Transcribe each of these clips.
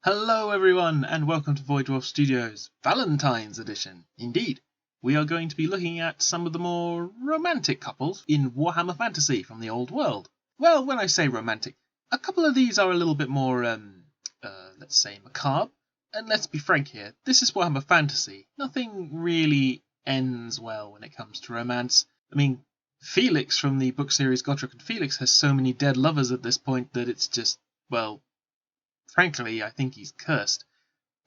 Hello everyone, and welcome to Void Dwarf Studios Valentine's Edition. Indeed, we are going to be looking at some of the more romantic couples in Warhammer Fantasy from the old world. Well, when I say romantic, a couple of these are a little bit more, let's say, macabre. And let's be frank here, this is Warhammer Fantasy. Nothing really ends well when it comes to romance. I mean, Felix from the book series Godric and Felix has so many dead lovers at this point that it's just, well, frankly, I think he's cursed.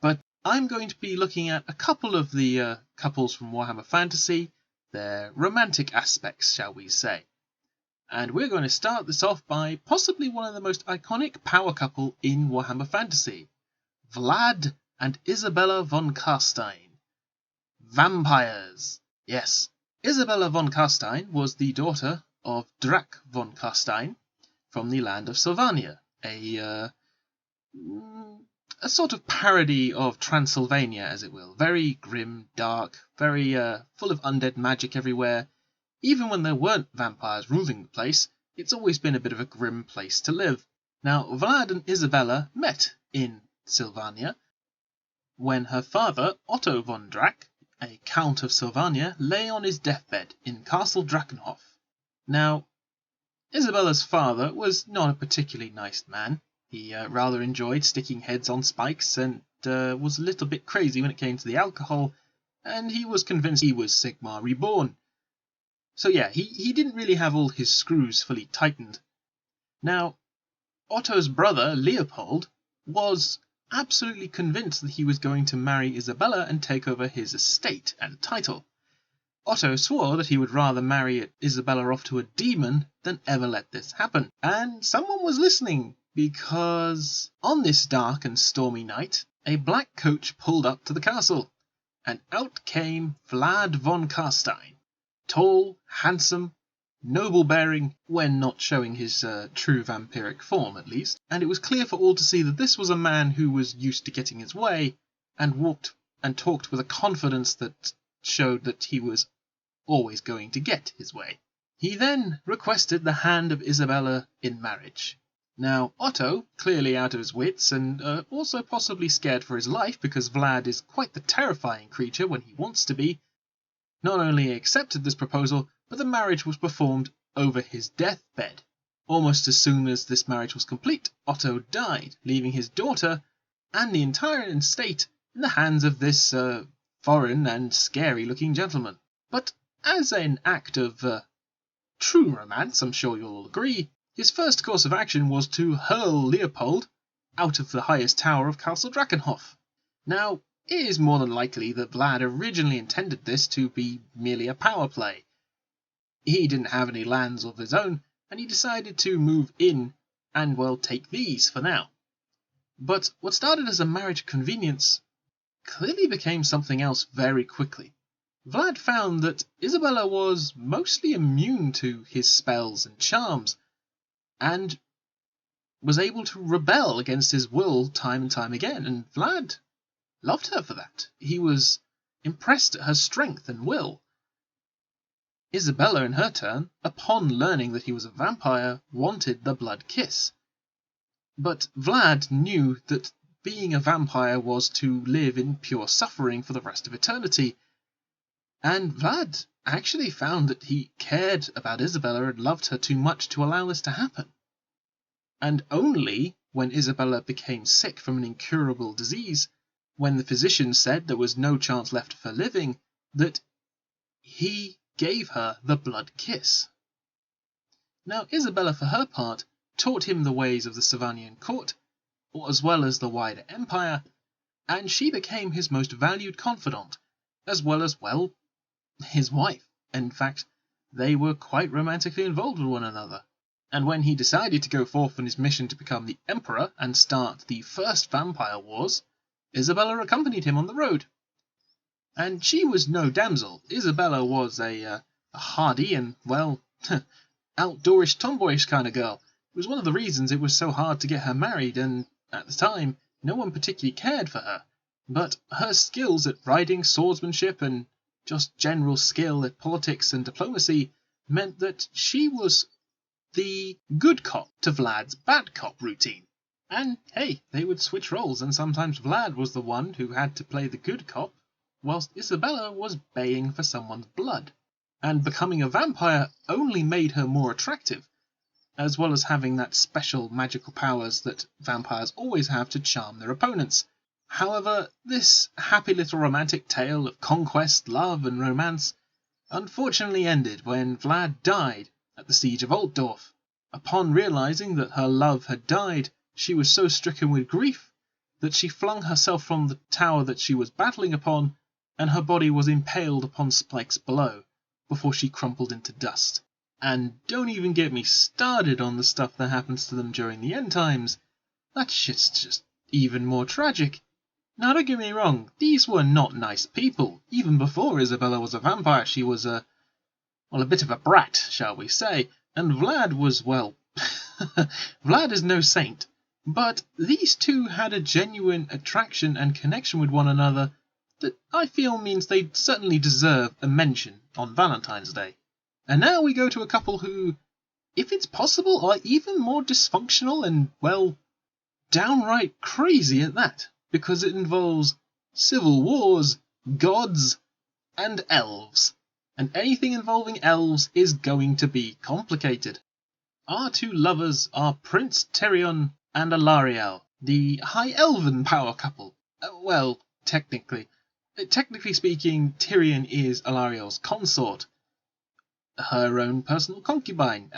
But I'm going to be looking at a couple of the couples from Warhammer Fantasy, their romantic aspects, shall we say. And we're going to start this off by possibly one of the most iconic power couple in Warhammer Fantasy, Vlad and Isabella von Kastein. Vampires. Yes, Isabella von Kastein was the daughter of Drac von Kastein from the land of Sylvania, a sort of parody of Transylvania, as it will. Very grim, dark, very full of undead magic everywhere. Even when there weren't vampires ruling the place, it's always been a bit of a grim place to live. Now, Vlad and Isabella met in Sylvania when her father, Otto von Drac, a Count of Sylvania, lay on his deathbed in Castle Drakenhof. Now, Isabella's father was not a particularly nice man. He rather enjoyed sticking heads on spikes and was a little bit crazy when it came to the alcohol, and he was convinced he was Sigmar reborn. So yeah, he didn't really have all his screws fully tightened. Now, Otto's brother, Leopold, was absolutely convinced that he was going to marry Isabella and take over his estate and title. Otto swore that he would rather marry Isabella off to a demon than ever let this happen. And someone was listening, because on this dark and stormy night, a black coach pulled up to the castle, and out came Vlad von Kastein. Tall, handsome, noble-bearing, when not showing his true vampiric form at least, and it was clear for all to see that this was a man who was used to getting his way, and walked and talked with a confidence that showed that he was always going to get his way. He then requested the hand of Isabella in marriage. Now, Otto, clearly out of his wits, and also possibly scared for his life because Vlad is quite the terrifying creature when he wants to be, not only accepted this proposal, but the marriage was performed over his deathbed. Almost as soon as this marriage was complete, Otto died, leaving his daughter and the entire estate in the hands of this foreign and scary-looking gentleman. But as an act of true romance, I'm sure you'll all agree, his first course of action was to hurl Leopold out of the highest tower of Castle Drakenhof. Now, it is more than likely that Vlad originally intended this to be merely a power play. He didn't have any lands of his own, and he decided to move in and, well, take these for now. But what started as a marriage convenience clearly became something else very quickly. Vlad found that Isabella was mostly immune to his spells and charms, and was able to rebel against his will time and time again, and Vlad loved her for that. He was impressed at her strength and will. Isabella, in her turn, upon learning that he was a vampire, wanted the blood kiss. But Vlad knew that being a vampire was to live in pure suffering for the rest of eternity, and Vlad actually found that he cared about Isabella and loved her too much to allow this to happen. And only when Isabella became sick from an incurable disease, when the physician said there was no chance left of her living, that he gave her the blood kiss. Now, Isabella, for her part, taught him the ways of the Sylvanian court, as well as the wider empire, and she became his most valued confidant, as well as, well, his wife. In fact, they were quite romantically involved with one another. And when he decided to go forth on his mission to become the emperor and start the first vampire wars, Isabella accompanied him on the road. And she was no damsel. Isabella was a hardy and, well, outdoorish, tomboyish kind of girl. It was one of the reasons it was so hard to get her married, and at the time, no one particularly cared for her. But her skills at riding, swordsmanship, and just general skill at politics and diplomacy meant that she was the good cop to Vlad's bad cop routine. And hey, they would switch roles, and sometimes Vlad was the one who had to play the good cop, whilst Isabella was baying for someone's blood. And becoming a vampire only made her more attractive, as well as having that special magical powers that vampires always have to charm their opponents. However, this happy little romantic tale of conquest, love, and romance unfortunately ended when Vlad died at the siege of Altdorf. Upon realizing that her love had died, she was so stricken with grief that she flung herself from the tower that she was battling upon, and her body was impaled upon spikes below, before she crumpled into dust. And don't even get me started on the stuff that happens to them during the end times. That shit's just even more tragic. Now don't get me wrong, these were not nice people. Even before Isabella was a vampire, she was a bit of a brat, shall we say, and Vlad was, well, Vlad is no saint. But these two had a genuine attraction and connection with one another that I feel means they certainly deserve a mention on Valentine's Day. And now we go to a couple who, if it's possible, are even more dysfunctional and, well, downright crazy at that, because it involves civil wars, gods, and elves. And anything involving elves is going to be complicated. Our two lovers are Prince Tyrion and Ariel, the High Elven power couple. Well, technically speaking, Tyrion is Ariel's consort, her own personal concubine.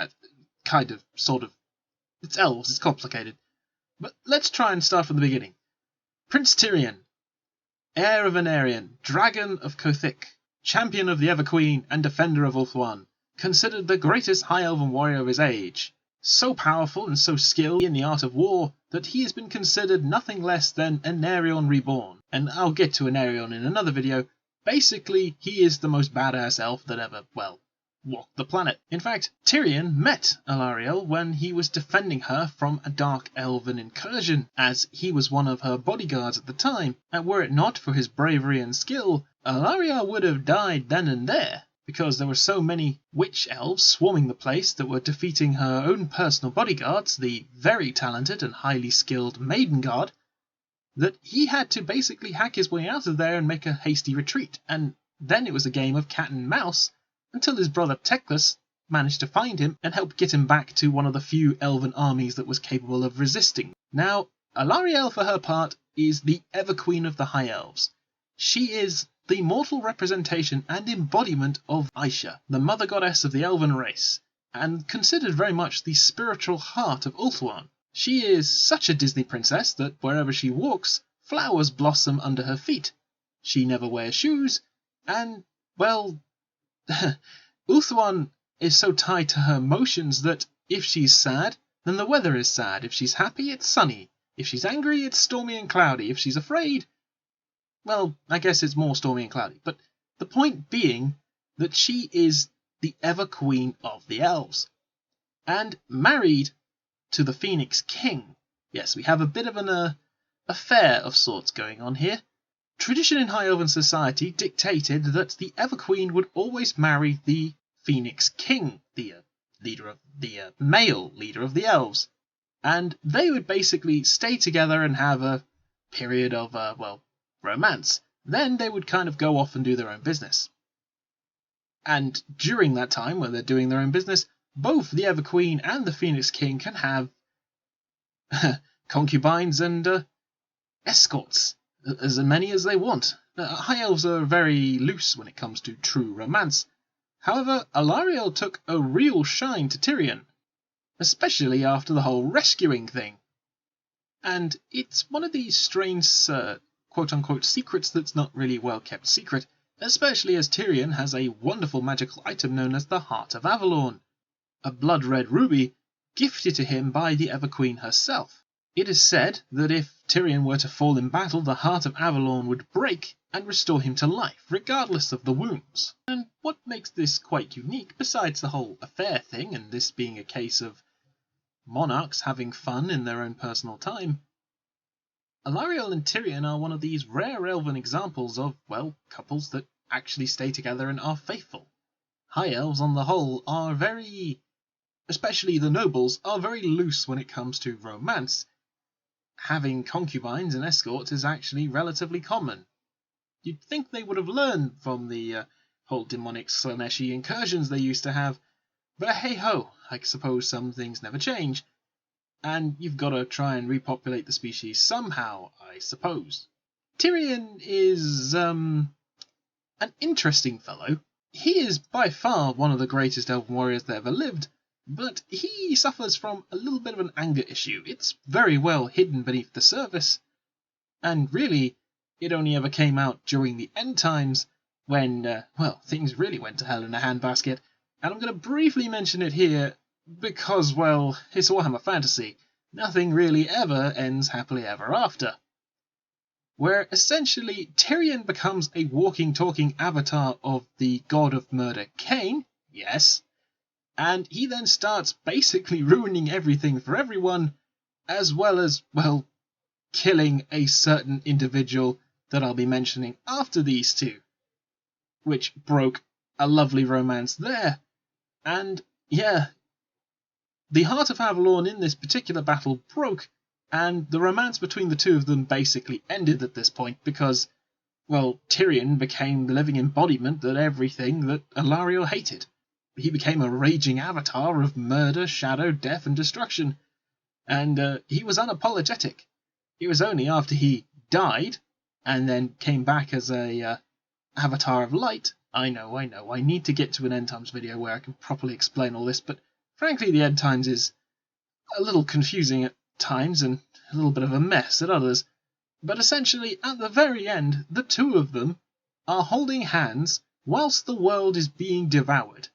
Sort of. It's elves, it's complicated. But let's try and start from the beginning. Prince Tyrion, heir of Anarion, dragon of Kothik, champion of the Everqueen and defender of Ulthuan, considered the greatest High Elven warrior of his age. So powerful and so skilled in the art of war that he has been considered nothing less than Anarion reborn. And I'll get to Anarion in another video. Basically, he is the most badass elf that ever, well, walked the planet. In fact, Tyrion met Ariel when he was defending her from a dark elven incursion, as he was one of her bodyguards at the time, and were it not for his bravery and skill, Ariel would have died then and there, because there were so many witch elves swarming the place that were defeating her own personal bodyguards, the very talented and highly skilled Maiden Guard, that he had to basically hack his way out of there and make a hasty retreat, and then it was a game of cat and mouse until his brother Teclis managed to find him and help get him back to one of the few elven armies that was capable of resisting. Now, Ariel, for her part, is the Everqueen of the High Elves. She is the mortal representation and embodiment of Aisha, the mother goddess of the elven race, and considered very much the spiritual heart of Ulthuan. She is such a Disney princess that wherever she walks, flowers blossom under her feet. She never wears shoes, and, well, Ulthuan is so tied to her emotions that if she's sad, then the weather is sad. If she's happy, it's sunny. If she's angry, it's stormy and cloudy. If she's afraid, well, I guess it's more stormy and cloudy. But the point being that she is the Everqueen of the Elves, and married to the Phoenix King. Yes, we have a bit of an affair of sorts going on here. Tradition in High Elven society dictated that the Everqueen would always marry the Phoenix King, the male leader of the Elves, and they would basically stay together and have a period of, romance. Then they would kind of go off and do their own business. And during that time, when they're doing their own business, both the Everqueen and the Phoenix King can have concubines and escorts, as many as they want. High Elves are very loose when it comes to true romance. However, Ariel took a real shine to Tyrion, especially after the whole rescuing thing. And it's one of these strange, quote-unquote secrets that's not really well-kept secret, especially as Tyrion has a wonderful magical item known as the Heart of Avalon, a blood-red ruby gifted to him by the Everqueen herself. It is said that if Tyrion were to fall in battle, the Heart of Avalon would break and restore him to life, regardless of the wounds. And what makes this quite unique, besides the whole affair thing, and this being a case of monarchs having fun in their own personal time, Ariel and Tyrion are one of these rare elven examples of, well, couples that actually stay together and are faithful. High Elves, on the whole, are very, especially the nobles, are very loose when it comes to romance. having concubines and escorts is actually relatively common. You'd think they would have learned from the whole demonic Slaneshi incursions they used to have, but hey-ho, I suppose some things never change, and you've got to try and repopulate the species somehow, I suppose. Tyrion is, an interesting fellow. He is by far one of the greatest elven warriors that ever lived, but he suffers from a little bit of an anger issue. It's very well hidden beneath the surface, and really, it only ever came out during the end times when, things really went to hell in a handbasket. And I'm going to briefly mention it here because, well, it's Warhammer Fantasy. Nothing really ever ends happily ever after. Where essentially Tyrion becomes a walking, talking avatar of the god of murder, Kain, yes, and he then starts basically ruining everything for everyone, as well as, well, killing a certain individual that I'll be mentioning after these two, which broke a lovely romance there. And yeah, the Heart of Avalon in this particular battle broke, and the romance between the two of them basically ended at this point because, well, Tyrion became the living embodiment of everything that Ariel hated. He became a raging avatar of murder, shadow, death, and destruction, and he was unapologetic. It was only after he died, and then came back as a avatar of light. I know, I need to get to an End Times video where I can properly explain all this, but frankly the End Times is a little confusing at times and a little bit of a mess at others. But essentially, at the very end, the two of them are holding hands whilst the world is being devoured.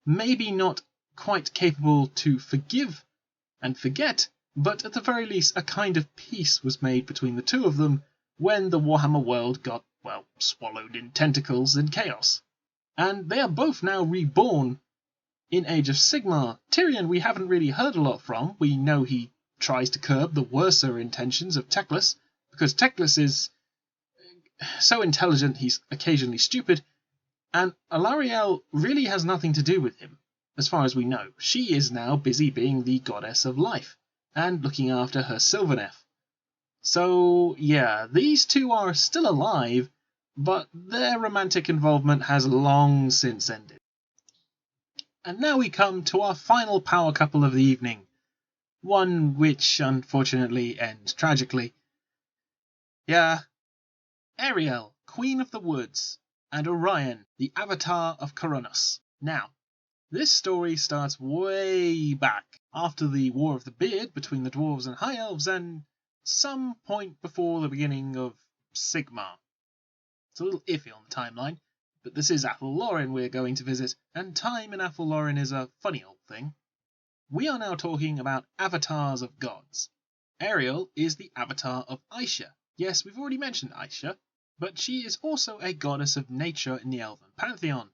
Maybe not quite capable to forgive and forget, but at the very least a kind of peace was made between the two of them when the Warhammer world got, well, swallowed in tentacles and chaos. And they are both now reborn in Age of Sigmar. Tyrion we haven't really heard a lot from. We know he tries to curb the worser intentions of Teclis, because Teclis is so intelligent he's occasionally stupid, and Ariel really has nothing to do with him, as far as we know. She is now busy being the goddess of life, and looking after her Sylvaneth. So, yeah, these two are still alive, but their romantic involvement has long since ended. And now we come to our final power couple of the evening, one which unfortunately ends tragically. Yeah, Ariel, Queen of the Woods, and Orion, the Avatar of Coronos. Now, this story starts way back, after the War of the Beard between the Dwarves and High Elves, and some point before the beginning of Sigmar. It's a little iffy on the timeline, but this is Athel-Loren we're going to visit, and time in Athel-Loren is a funny old thing. We are now talking about avatars of gods. Ariel is the avatar of Aisha. Yes, we've already mentioned Aisha, but she is also a goddess of nature in the Elven pantheon,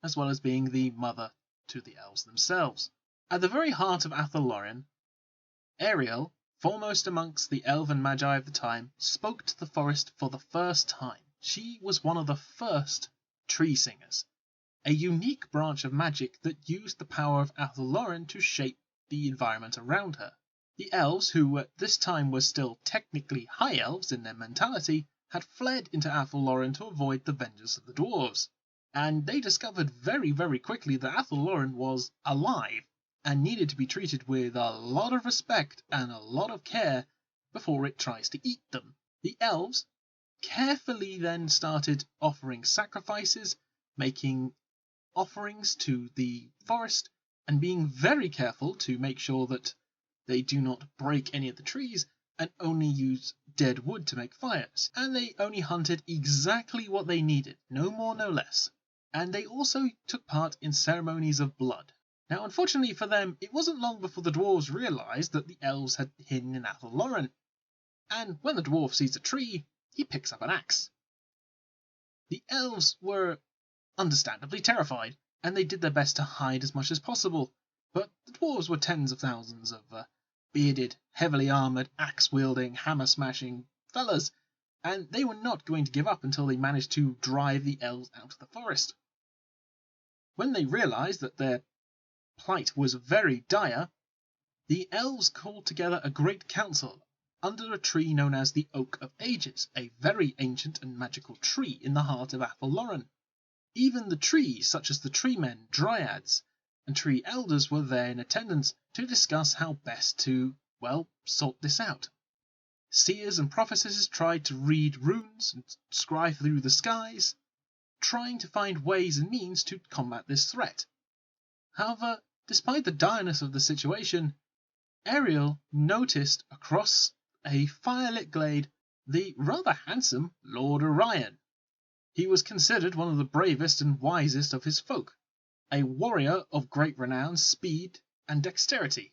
as well as being the mother to the elves themselves. At the very heart of Athel-Loren, Ariel, foremost amongst the elven magi of the time, spoke to the forest for the first time. She was one of the first tree singers, a unique branch of magic that used the power of Athel-Loren to shape the environment around her. The elves, who at this time were still technically high elves in their mentality, had fled into Athel-Loren to avoid the vengeance of the dwarves, and they discovered very, very quickly that Athel-Loren was alive and needed to be treated with a lot of respect and a lot of care before it tries to eat them. The elves carefully then started offering sacrifices, making offerings to the forest, and being very careful to make sure that they do not break any of the trees and only use dead wood to make fires. And they only hunted exactly what they needed, no more, no less. And they also took part in ceremonies of blood. Now, unfortunately for them, it wasn't long before the dwarves realised that the elves had hidden in Athel-Loren. And when the dwarf sees a tree, he picks up an axe. The elves were understandably terrified, and they did their best to hide as much as possible. But the dwarves were tens of thousands of bearded, heavily armoured, axe-wielding, hammer-smashing fellas, and they were not going to give up until they managed to drive the elves out of the forest. When they realised that their plight was very dire, the elves called together a great council under a tree known as the Oak of Ages, a very ancient and magical tree in the heart of Avalon. Even the trees, such as the tree men, dryads, and tree elders, were there in attendance to discuss how best to, sort this out. Seers and prophetesses tried to read runes and scry through the skies, trying to find ways and means to combat this threat. However, despite the direness of the situation, Ariel noticed across a firelit glade the rather handsome Lord Orion. He was considered one of the bravest and wisest of his folk, a warrior of great renown, speed, and dexterity.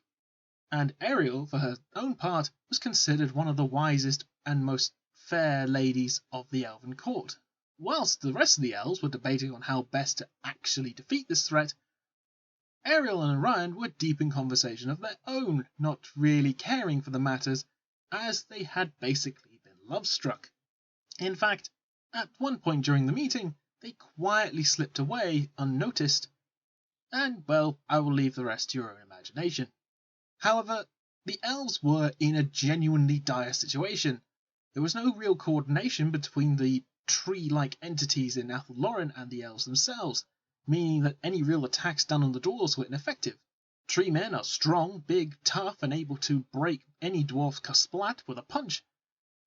And Ariel, for her own part, was considered one of the wisest and most fair ladies of the elven court. Whilst the rest of the elves were debating on how best to actually defeat this threat, Ariel and Orion were deep in conversation of their own, not really caring for the matters, as they had basically been love-struck. In fact, at one point during the meeting, they quietly slipped away unnoticed, and, I will leave the rest to your own imagination. However, the elves were in a genuinely dire situation. There was no real coordination between the tree-like entities in Avalon and the elves themselves, meaning that any real attacks done on the dwarves were ineffective. Tree men are strong, big, tough, and able to break any dwarf's splat with a punch,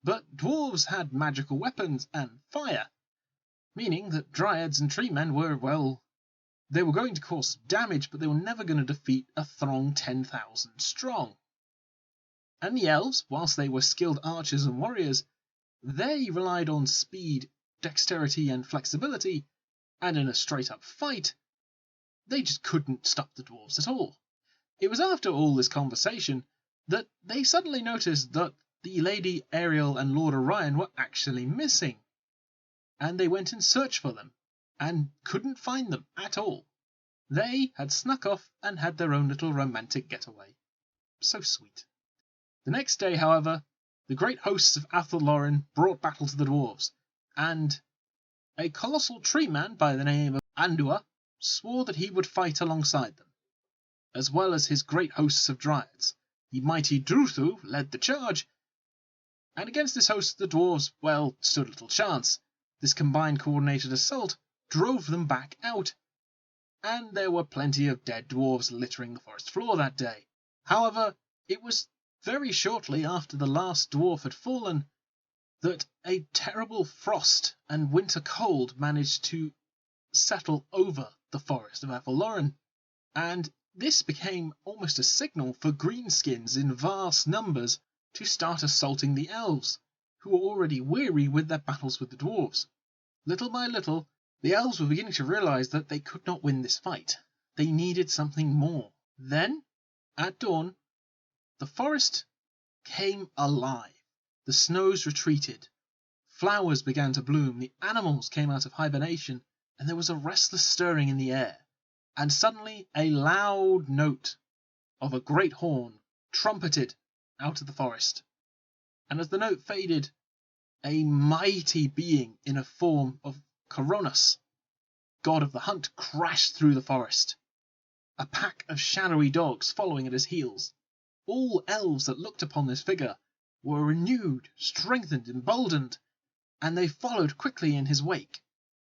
but dwarves had magical weapons and fire, meaning that dryads and tree men were, they were going to cause damage, but they were never going to defeat a throng 10,000 strong. And the elves, whilst they were skilled archers and warriors, they relied on speed, dexterity, and flexibility, and in a straight-up fight, they just couldn't stop the dwarves at all. It was after all this conversation that they suddenly noticed that the Lady Ariel and Lord Orion were actually missing, and they went in search for them, and couldn't find them at all. They had snuck off and had their own little romantic getaway. So sweet. The next day, however, the great hosts of Avalon brought battle to the dwarves, and a colossal tree man by the name of Andua swore that he would fight alongside them, as well as his great hosts of dryads. The mighty Druthu led the charge, and against this host the dwarves, stood little chance. This combined coordinated assault drove them back out, and there were plenty of dead dwarves littering the forest floor that day. However, it was very shortly after the last dwarf had fallen that a terrible frost and winter cold managed to settle over the forest of Avalon, and this became almost a signal for greenskins in vast numbers to start assaulting the elves, who were already weary with their battles with the dwarves. Little by little, the elves were beginning to realize that they could not win this fight. They needed something more. Then, at dawn, the forest came alive. The snows retreated. Flowers began to bloom. The animals came out of hibernation, and there was a restless stirring in the air. And suddenly, a loud note of a great horn trumpeted out of the forest. And as the note faded, a mighty being in a form of Kronos, god of the hunt, crashed through the forest, a pack of shadowy dogs following at his heels. All elves that looked upon this figure were renewed, strengthened, emboldened, and they followed quickly in his wake.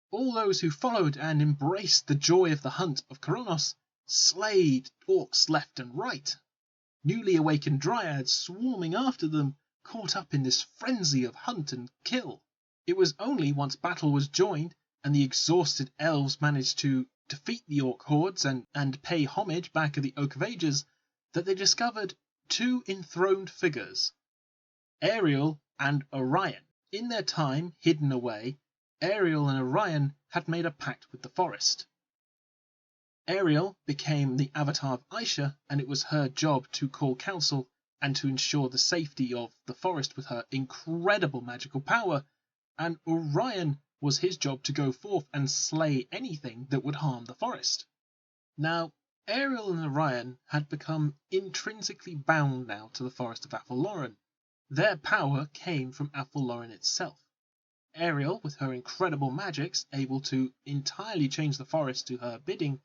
All those who followed and embraced the joy of the hunt of Kronos slayed orcs left and right. Newly awakened dryads swarming after them, caught up in this frenzy of hunt and kill. It was only once battle was joined and the exhausted elves managed to defeat the orc hordes and pay homage back at the Oak of Ages that they discovered two enthroned figures, Ariel and Orion. In their time hidden away, Ariel and Orion had made a pact with the forest. Ariel became the avatar of Aisha, and it was her job to call council and to ensure the safety of the forest with her incredible magical power, and Orion was his job to go forth and slay anything that would harm the forest. Now, Ariel and Orion had become intrinsically bound now to the forest of Avalon. Their power came from Avalon itself. Ariel, with her incredible magics, able to entirely change the forest to her bidding,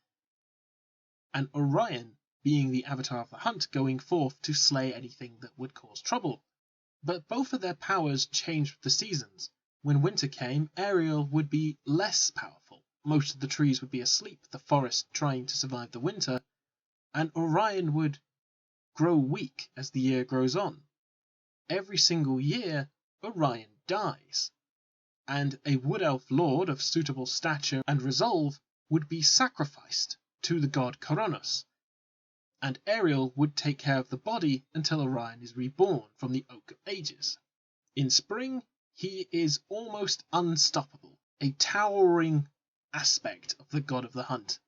and Orion being the avatar of the hunt, going forth to slay anything that would cause trouble. But both of their powers changed with the seasons. When winter came, Ariel would be less powerful. Most of the trees would be asleep, the forest trying to survive the winter, and Orion would grow weak as the year grows on. Every single year, Orion dies, and a wood elf lord of suitable stature and resolve would be sacrificed to the god Coronos, and Ariel would take care of the body until Orion is reborn from the Oak of Ages. In spring, he is almost unstoppable, a towering aspect of the god of the hunt,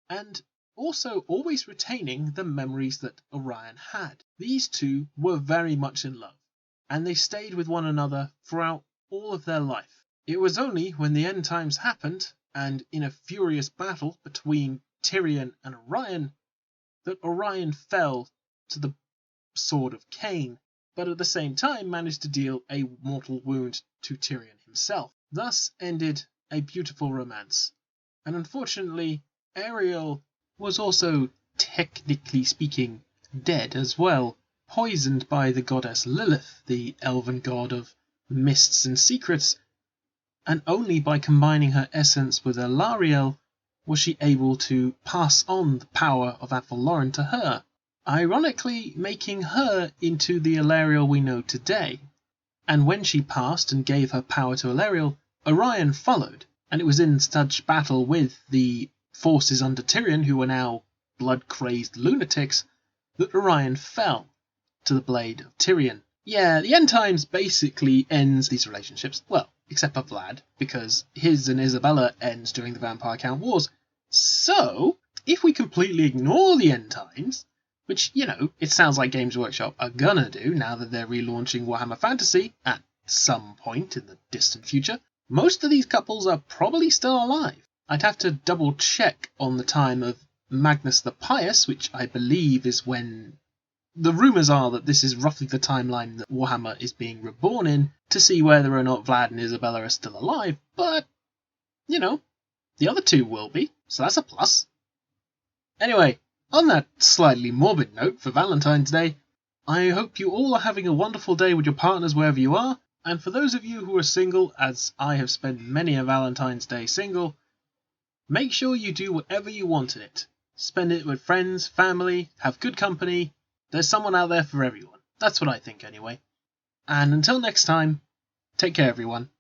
and also always retaining the memories that Orion had. These two were very much in love, and they stayed with one another throughout all of their life. It was only when the end times happened, and in a furious battle between Tyrion and Orion, that Orion fell to the sword of Cain, but at the same time managed to deal a mortal wound to Tyrion himself. Thus ended a beautiful romance. And unfortunately, Ariel was also, technically speaking, dead as well, poisoned by the goddess Lilith, the elven god of mists and secrets, and only by combining her essence with Ariel was she able to pass on the power of Avalon to her, ironically making her into the Ariel we know today. And when she passed and gave her power to Ariel, Orion followed, and it was in such battle with the forces under Tyrion, who were now blood-crazed lunatics, that Orion fell to the blade of Tyrion. Yeah, the end times basically ends these relationships. Well, except for Vlad, because his and Isabella ends during the Vampire Count Wars. So, if we completely ignore the end times, which, it sounds like Games Workshop are gonna do now that they're relaunching Warhammer Fantasy at some point in the distant future, most of these couples are probably still alive. I'd have to double check on the time of Magnus the Pious, which I believe is when... The rumours are that this is roughly the timeline that Warhammer is being reborn in, to see whether or not Vlad and Isabella are still alive, but, the other two will be, so that's a plus. Anyway, on that slightly morbid note for Valentine's Day, I hope you all are having a wonderful day with your partners wherever you are, and for those of you who are single, as I have spent many a Valentine's Day single, make sure you do whatever you want in it. Spend it with friends, family, have good company. There's someone out there for everyone. That's what I think anyway. And until next time, take care everyone.